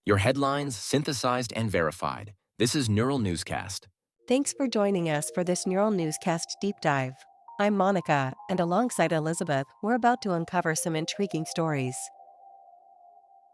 Your headlines synthesized and verified. This is Neural Newscast. Thanks for joining us for this Neural Newscast deep dive. I'm Monica, and alongside Elizabeth, we're about to uncover some intriguing stories.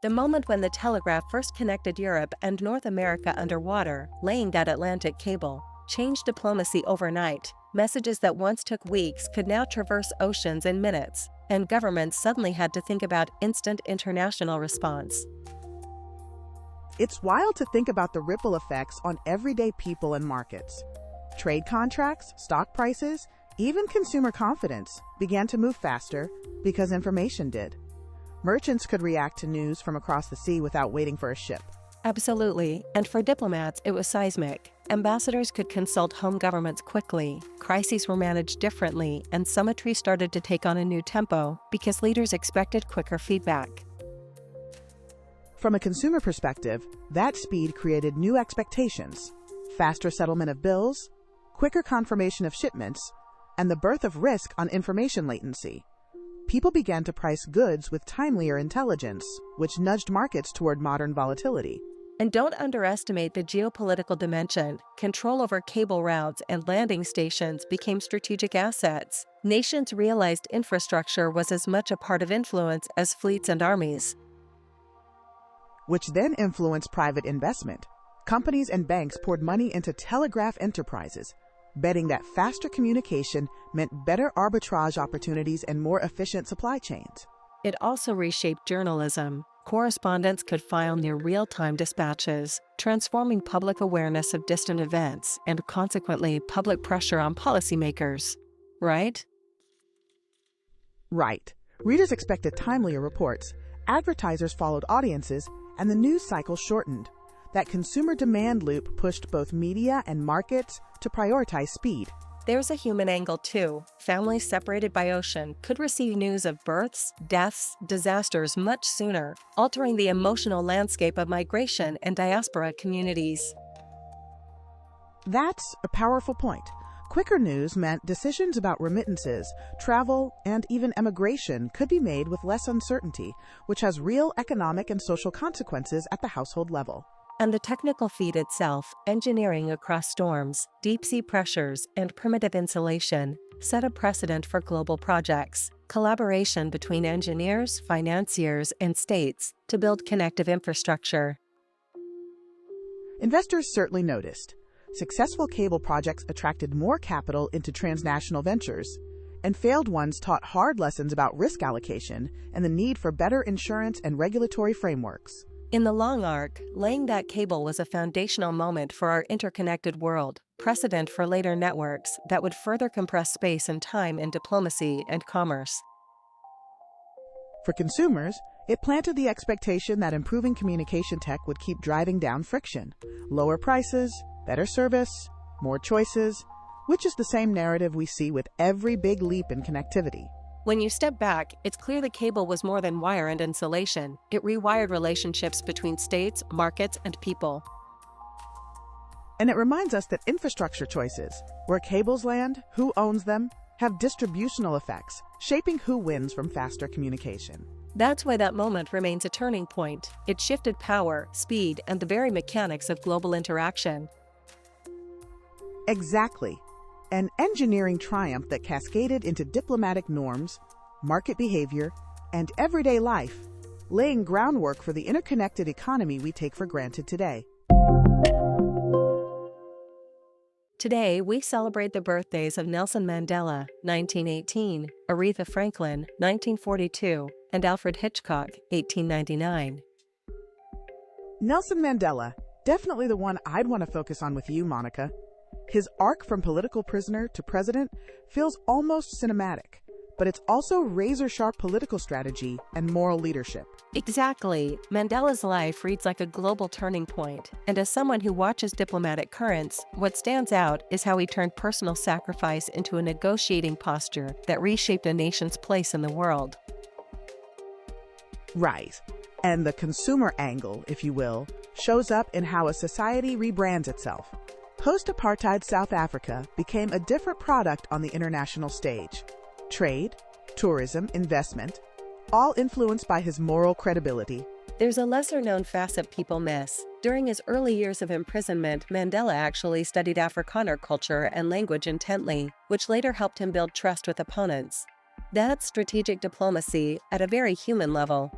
The moment when the telegraph first connected Europe and North America underwater, laying that Atlantic cable, changed diplomacy overnight. Messages that once took weeks could now traverse oceans in minutes, and governments suddenly had to think about instant international response. It's wild to think about the ripple effects on everyday people and markets. Trade contracts, stock prices, even consumer confidence began to move faster because information did. Merchants could react to news from across the sea without waiting for a ship. Absolutely, and for diplomats it was seismic. Ambassadors could consult home governments quickly, crises were managed differently, and summitry started to take on a new tempo because leaders expected quicker feedback. From a consumer perspective, that speed created new expectations: faster settlement of bills, quicker confirmation of shipments, and the birth of risk on information latency. People began to price goods with timelier intelligence, which nudged markets toward modern volatility. And don't underestimate the geopolitical dimension. Control over cable routes and landing stations became strategic assets. Nations realized infrastructure was as much a part of influence as fleets and armies. Which then influenced private investment. Companies and banks poured money into telegraph enterprises, betting that faster communication meant better arbitrage opportunities and more efficient supply chains. It also reshaped journalism. Correspondents could file near real-time dispatches, transforming public awareness of distant events and consequently public pressure on policymakers. Right? Right. Readers expected timelier reports, advertisers followed audiences, and the news cycle shortened. That consumer demand loop pushed both media and markets to prioritize speed. There's a human angle too. Families separated by ocean could receive news of births, deaths, disasters much sooner, altering the emotional landscape of migration and diaspora communities. That's a powerful point. Quicker news meant decisions about remittances, travel, and even emigration could be made with less uncertainty, which has real economic and social consequences at the household level. And the technical feat itself, engineering across storms, deep-sea pressures, and primitive insulation, set a precedent for global projects, collaboration between engineers, financiers, and states to build connective infrastructure. Investors certainly noticed. Successful cable projects attracted more capital into transnational ventures, and failed ones taught hard lessons about risk allocation and the need for better insurance and regulatory frameworks. In the long arc, laying that cable was a foundational moment for our interconnected world, precedent for later networks that would further compress space and time in diplomacy and commerce. For consumers, it planted the expectation that improving communication tech would keep driving down friction. Lower prices, better service, more choices, which is the same narrative we see with every big leap in connectivity. When you step back, it's clear the cable was more than wire and insulation. It rewired relationships between states, markets, and people. And it reminds us that infrastructure choices, where cables land, who owns them, have distributional effects, shaping who wins from faster communication. That's why that moment remains a turning point. It shifted power, speed, and the very mechanics of global interaction. Exactly. An engineering triumph that cascaded into diplomatic norms, market behavior, and everyday life, laying groundwork for the interconnected economy we take for granted today. Today, we celebrate the birthdays of Nelson Mandela, 1918, Aretha Franklin, 1942, and Alfred Hitchcock, 1899. Nelson Mandela, definitely the one I'd want to focus on with you, Monica. His arc from political prisoner to president feels almost cinematic, but it's also razor-sharp political strategy and moral leadership. Exactly. Mandela's life reads like a global turning point, and as someone who watches diplomatic currents, what stands out is how he turned personal sacrifice into a negotiating posture that reshaped a nation's place in the world. Right. And the consumer angle, if you will, shows up in how a society rebrands itself. Post-apartheid South Africa became a different product on the international stage. Trade, tourism, investment, all influenced by his moral credibility, There's a lesser-known facet people miss. During his early years of imprisonment, Mandela actually studied Afrikaner culture and language intently, which later helped him build trust with opponents. That's strategic diplomacy at a very human level.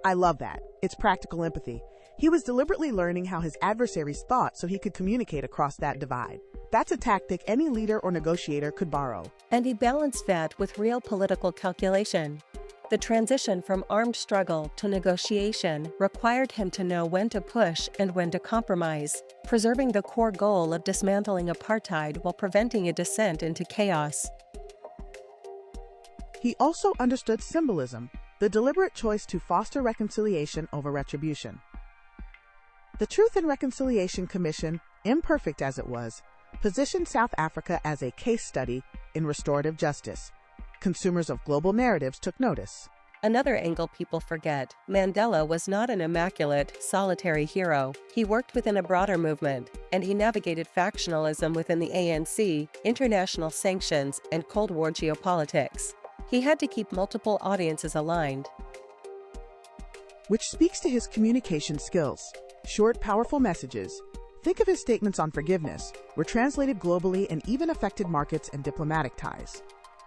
I love that. It's practical empathy. He was deliberately learning how his adversaries thought so he could communicate across that divide. That's a tactic any leader or negotiator could borrow. And he balanced that with real political calculation. The transition from armed struggle to negotiation required him to know when to push and when to compromise, preserving the core goal of dismantling apartheid while preventing a descent into chaos. He also understood symbolism, the deliberate choice to foster reconciliation over retribution. The Truth and Reconciliation Commission, imperfect as it was, positioned South Africa as a case study in restorative justice. Consumers of global narratives took notice. Another angle people forget: Mandela was not an immaculate, solitary hero. He worked within a broader movement, and he navigated factionalism within the ANC, international sanctions, and Cold War geopolitics. He had to keep multiple audiences aligned. Which speaks to his communication skills. Short, powerful messages. Think of his statements on forgiveness, were translated globally and even affected markets and diplomatic ties.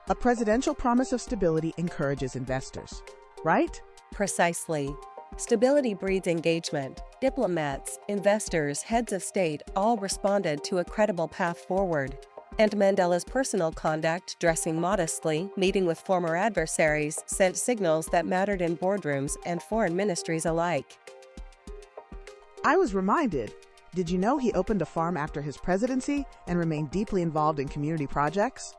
A presidential promise of stability encourages investors, right? Precisely. Stability breeds engagement. Diplomats, investors, heads of state all responded to a credible path forward. And Mandela's personal conduct, dressing modestly, meeting with former adversaries, sent signals that mattered in boardrooms and foreign ministries alike. I was reminded, did you know he opened a farm after his presidency and remained deeply involved in community projects?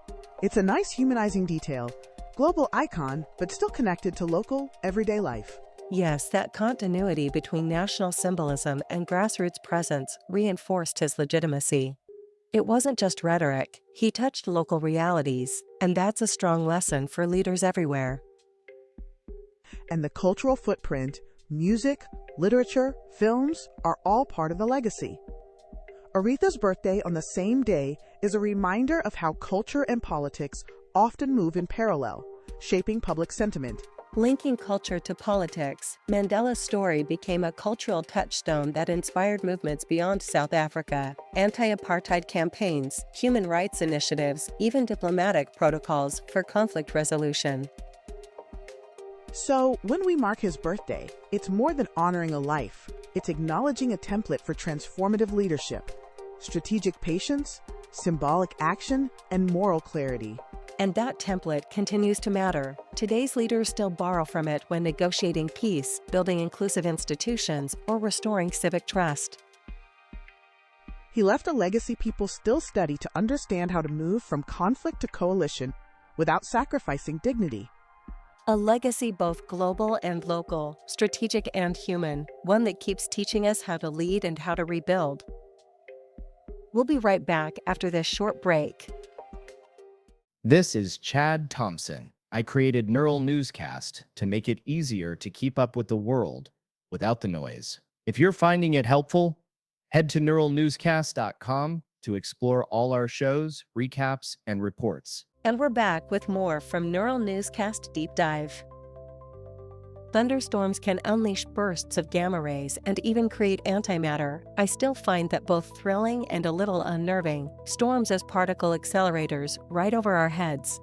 It's a nice humanizing detail, global icon, but still connected to local, everyday life. Yes, that continuity between national symbolism and grassroots presence reinforced his legitimacy. It wasn't just rhetoric, he touched local realities, and that's a strong lesson for leaders everywhere. And the cultural footprint, music, literature, films, are all part of the legacy. Aretha's birthday on the same day is a reminder of how culture and politics often move in parallel, shaping public sentiment. Linking culture to politics, Mandela's story became a cultural touchstone that inspired movements beyond South Africa, anti-apartheid campaigns, human rights initiatives, even diplomatic protocols for conflict resolution. So, when we mark his birthday, it's more than honoring a life. It's acknowledging a template for transformative leadership, strategic patience, symbolic action, and moral clarity. And that template continues to matter. Today's leaders still borrow from it when negotiating peace, building inclusive institutions, or restoring civic trust. He left a legacy people still study to understand how to move from conflict to coalition without sacrificing dignity. A legacy both global and local, strategic and human, one that keeps teaching us how to lead and how to rebuild. We'll be right back after this short break. This is Chad Thompson. I created Neural Newscast to make it easier to keep up with the world without the noise. If you're finding it helpful, head to neuralnewscast.com to explore all our shows, recaps, and reports. And we're back with more from Neural Newscast Deep Dive. Thunderstorms can unleash bursts of gamma rays and even create antimatter. I still find that both thrilling and a little unnerving. Storms as particle accelerators right over our heads.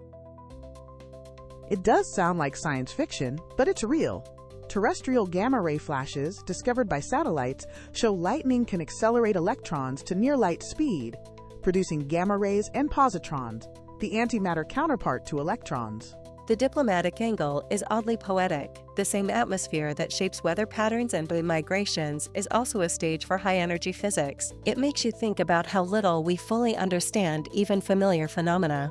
It does sound like science fiction, but it's real. Terrestrial gamma ray flashes, discovered by satellites, show lightning can accelerate electrons to near light speed, producing gamma rays and positrons, the antimatter counterpart to electrons. The diplomatic angle is oddly poetic. The same atmosphere that shapes weather patterns and migrations is also a stage for high-energy physics. It makes you think about how little we fully understand even familiar phenomena.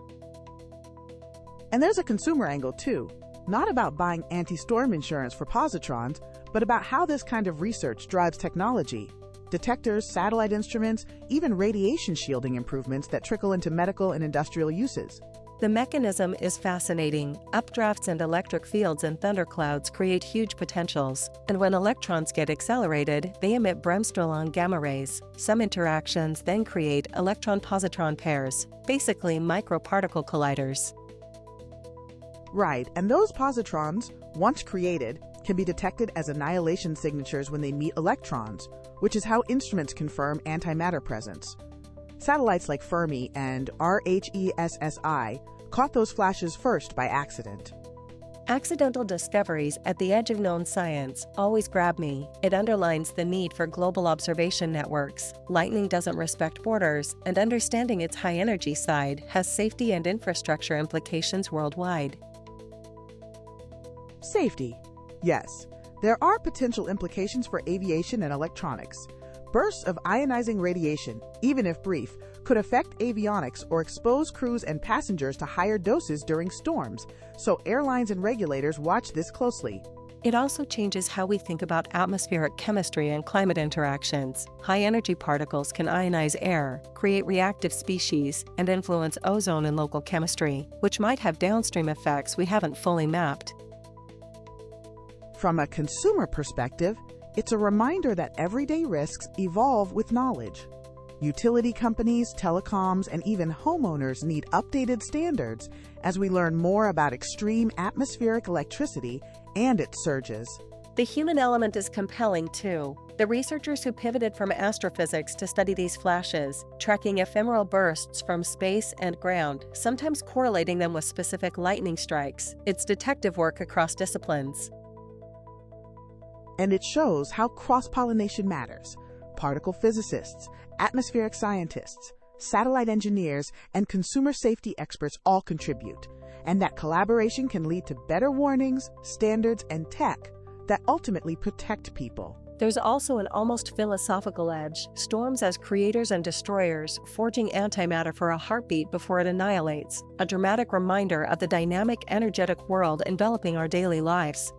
And there's a consumer angle too. Not about buying anti-storm insurance for positrons, but about how this kind of research drives technology. Detectors, satellite instruments, even radiation shielding improvements that trickle into medical and industrial uses. The mechanism is fascinating. Updrafts and electric fields in thunderclouds create huge potentials, and when electrons get accelerated, they emit bremsstrahlung gamma rays. Some interactions then create electron-positron pairs, basically microparticle colliders. Right, and those positrons, once created, can be detected as annihilation signatures when they meet electrons, which is how instruments confirm antimatter presence. Satellites like Fermi and RHESSI caught those flashes first by accident. Accidental discoveries at the edge of known science always grab me. It underlines the need for global observation networks. Lightning doesn't respect borders, and understanding its high-energy side has safety and infrastructure implications worldwide. Safety. Yes, there are potential implications for aviation and electronics. Bursts of ionizing radiation, even if brief, could affect avionics or expose crews and passengers to higher doses during storms, so airlines and regulators watch this closely. It also changes how we think about atmospheric chemistry and climate interactions. High-energy particles can ionize air, create reactive species, and influence ozone and local chemistry, which might have downstream effects we haven't fully mapped. From a consumer perspective, it's a reminder that everyday risks evolve with knowledge. Utility companies, telecoms, and even homeowners need updated standards as we learn more about extreme atmospheric electricity and its surges. The human element is compelling too. The researchers who pivoted from astrophysics to study these flashes, tracking ephemeral bursts from space and ground, sometimes correlating them with specific lightning strikes. It's detective work across disciplines. And it shows how cross-pollination matters. Particle physicists, atmospheric scientists, satellite engineers, and consumer safety experts all contribute, and that collaboration can lead to better warnings, standards, and tech that ultimately protect people. There's also an almost philosophical edge, storms as creators and destroyers, forging antimatter for a heartbeat before it annihilates, a dramatic reminder of the dynamic, energetic world enveloping our daily lives.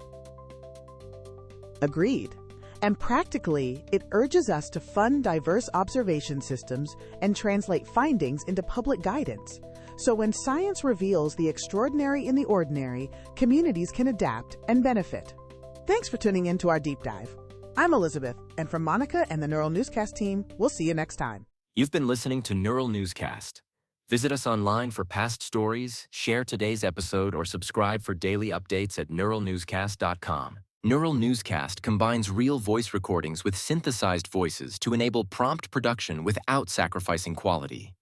Agreed. And practically, it urges us to fund diverse observation systems and translate findings into public guidance. So when science reveals the extraordinary in the ordinary, communities can adapt and benefit. Thanks for tuning in to our deep dive. I'm Elizabeth, and from Monica and the Neural Newscast team, we'll see you next time. You've been listening to Neural Newscast. Visit us online for past stories, share today's episode, or subscribe for daily updates at neuralnewscast.com. Neural Newscast combines real voice recordings with synthesized voices to enable prompt production without sacrificing quality.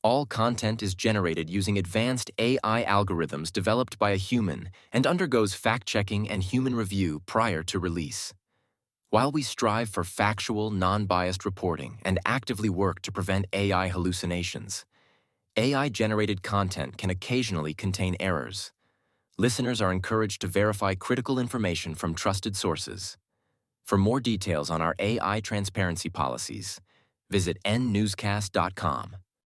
All content is generated using advanced AI algorithms developed by a human and undergoes fact-checking and human review prior to release. While we strive for factual, non-biased reporting and actively work to prevent AI hallucinations, AI-generated content can occasionally contain errors. Listeners are encouraged to verify critical information from trusted sources. For more details on our AI transparency policies, visit nnewscast.com.